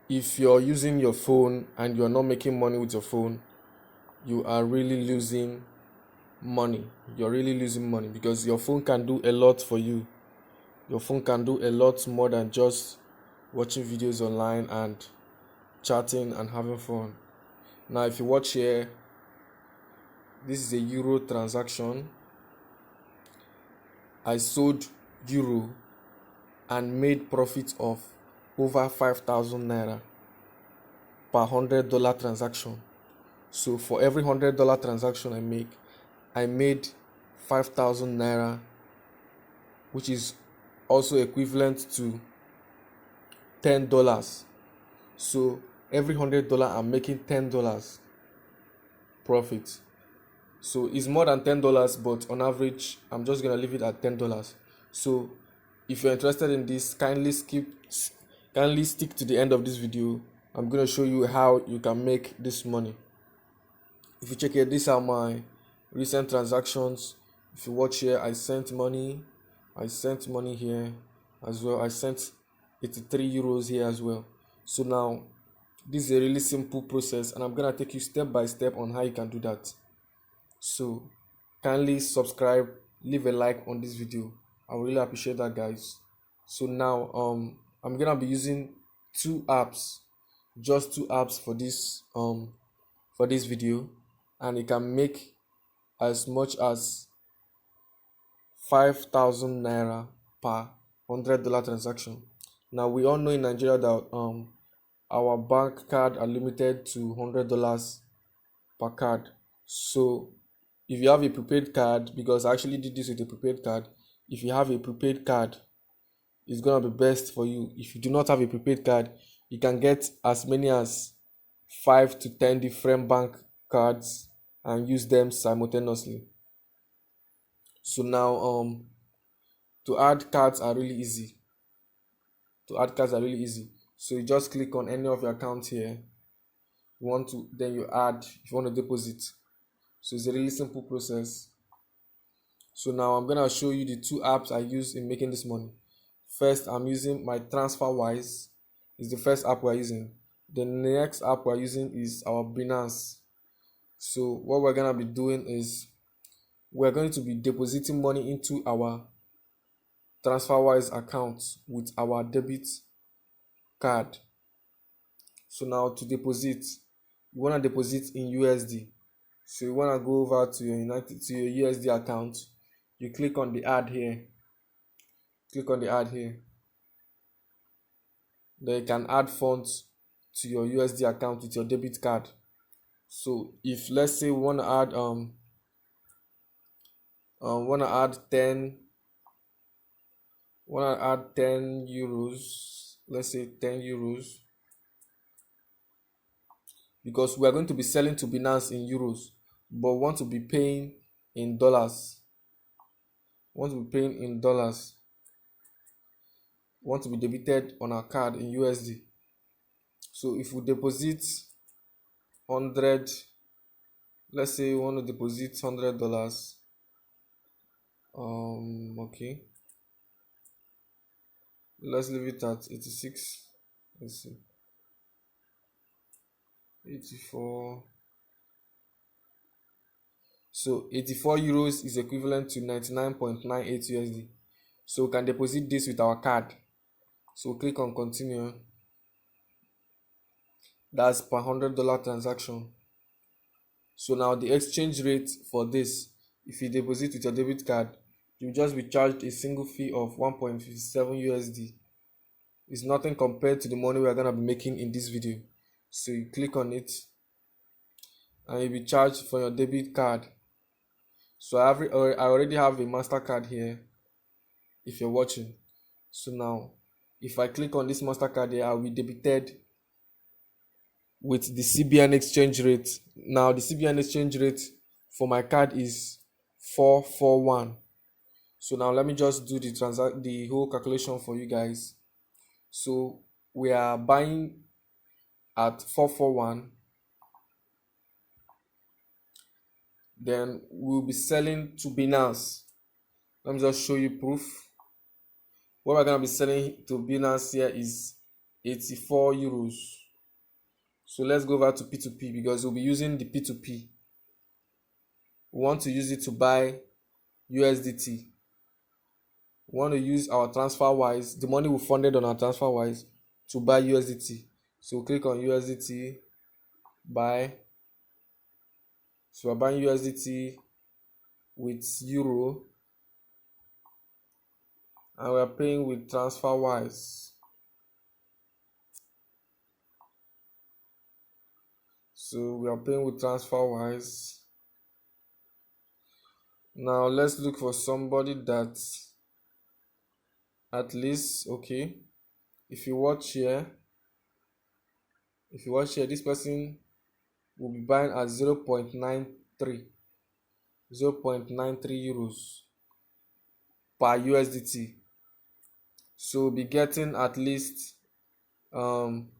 if you're using your phone and you're not making money with your phone, you are really losing money. You're really losing money because your phone can do a lot for you. Your phone can do a lot more than just watching videos online and chatting and having fun. Now, if you watch here, this is a euro transaction. I sold euro and made profit of over 5,000 naira per $100 transaction. So for every $100 transaction I made 5,000 naira, which is also equivalent to $10. So every $100 I'm making $10 profit. So it's more than $10, but on average I'm just gonna leave it at $10. So if you're interested in this, kindly stick to the end of this video. I'm gonna show you how you can make this money. If you check here, these are my recent transactions. If you watch here, I sent money here as well. I sent 83 euros here as well. So now this is a really simple process, and I'm gonna take you step by step on how you can do that. So kindly subscribe, leave a like on this video. I really appreciate that, guys. So now I'm gonna be using just two apps for this video, and it can make as much as 5,000 naira per $100 transaction. Now we all know in Nigeria that our bank card are limited to $100 per card. So if you have a prepaid card, because I actually did this with a prepaid card, if you have a prepaid card, it's gonna be best for you. If you do not have a prepaid card, you can get as many as 5 to 10 different bank cards and use them simultaneously. So now to add cards are really easy. So you just click on any of your accounts here. Then you add if you want to deposit. So it's a really simple process. So now I'm gonna show you the two apps I use in making this money. First, I'm using my TransferWise. Is the first app we're using. The next app we're using is our Binance. So what we're gonna be doing is we're going to be depositing money into our TransferWise account with our debit card. So now to deposit, you want to deposit in USD. So you want to go over to your USD account. You click on the add here. Then you can add funds to your USD account with your debit card. So if let's say we want to add 10 euros, let's say 10 euros, because we are going to be selling to Binance in euros, but want to be paying in dollars. Want to be debited on our card in USD. So if we deposit 100, let's say we want to deposit $100. Okay, let's leave it at 86. Let's see, 84. So 84 euros is equivalent to 99.98 USD. So we can deposit this with our card. So click on continue. That's per $100 transaction. So now the exchange rate for this, if you deposit with your debit card, you'll just be charged a single fee of 1.57 USD. It's nothing compared to the money we're gonna be making in this video. So you click on it and you'll be charged for your debit card. So I already have a MasterCard here if you're watching. So now if I click on this MasterCard here, I'll be debited with the CBN exchange rate. Now the CBN exchange rate for my card is 441. So now let me just do the whole calculation for you guys. So we are buying at 441, then we'll be selling to Binance. Let me just show you proof. What we're gonna be selling to Binance here is 84 euros. So let's go over to P2P because we'll be using the P2P. We want to use it to buy USDT. We want to use our TransferWise, the money we funded on our TransferWise, to buy USDT. So click on USDT, buy. So we're buying USDT with euro, and we're paying with TransferWise. So we are paying with TransferWise. Now let's look for somebody that at least, okay, if you watch here, this person will be buying at 0.93 euros per USDT. So we'll be getting at least um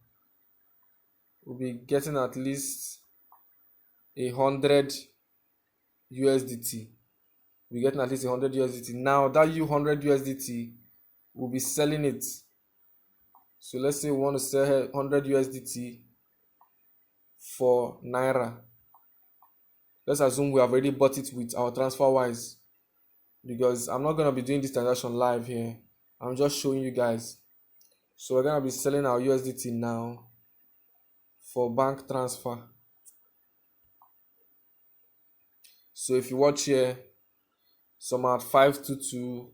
100 USDT. We're getting at least 100 USDT. Now that 100 USDT, we'll be selling it. So let's say we want to sell 100 USDT for Naira. Let's assume we have already bought it with our TransferWise, because I'm not going to be doing this transaction live here. I'm just showing you guys. So we're going to be selling our USDT now for bank transfer. So if you watch here, some are at 522,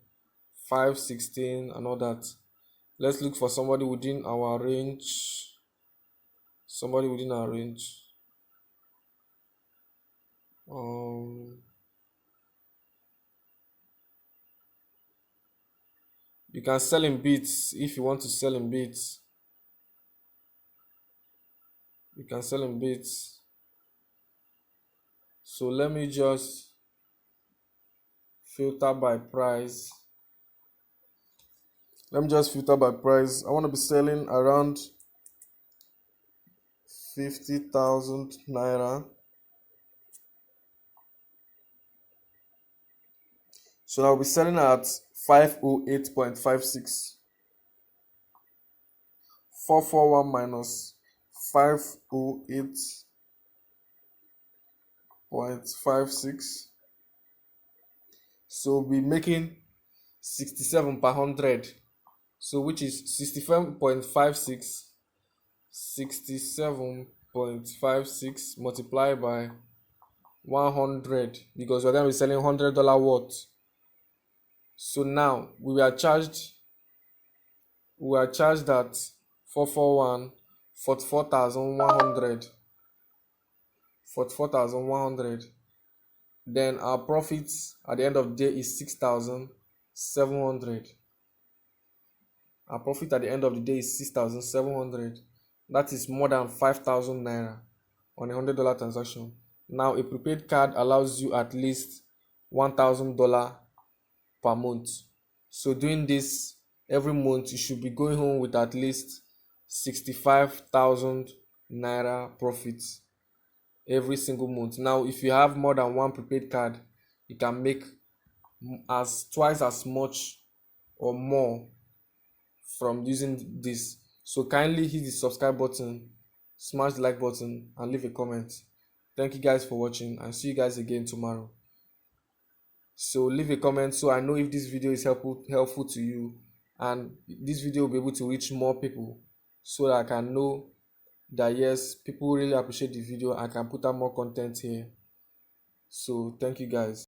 516 and all that. Let's look for somebody within our range. You can sell in bits. If you want to sell in bits, you can sell in bits. So let me just filter by price. I want to be selling around 50,000 Naira. So I'll be selling at 508.56. 441 minus 508.56. So we'll be making 67 per 100. So which is 67.56. 67.56 multiplied by 100, because we're going to be selling $100 worth. So now we are charged at 441 44,100. Then our profits at the end of the day is 6,700. Our profit at the end of the day is 6,700. That is more than 5,000 Naira on a $100 transaction. Now a prepaid card allows you at least $1,000 per month. So doing this every month, you should be going home with at least 65,000 Naira profits every single month. Now if you have more than one prepaid card, you can make twice as much or more from using this. So kindly hit the subscribe button, smash the like button, and leave a comment. Thank you guys for watching, and see you guys again tomorrow. So leave a comment so I know if this video is helpful to you, and this video will be able to reach more people, so that I can know that yes, people really appreciate the video. I can put out more content here. So thank you guys.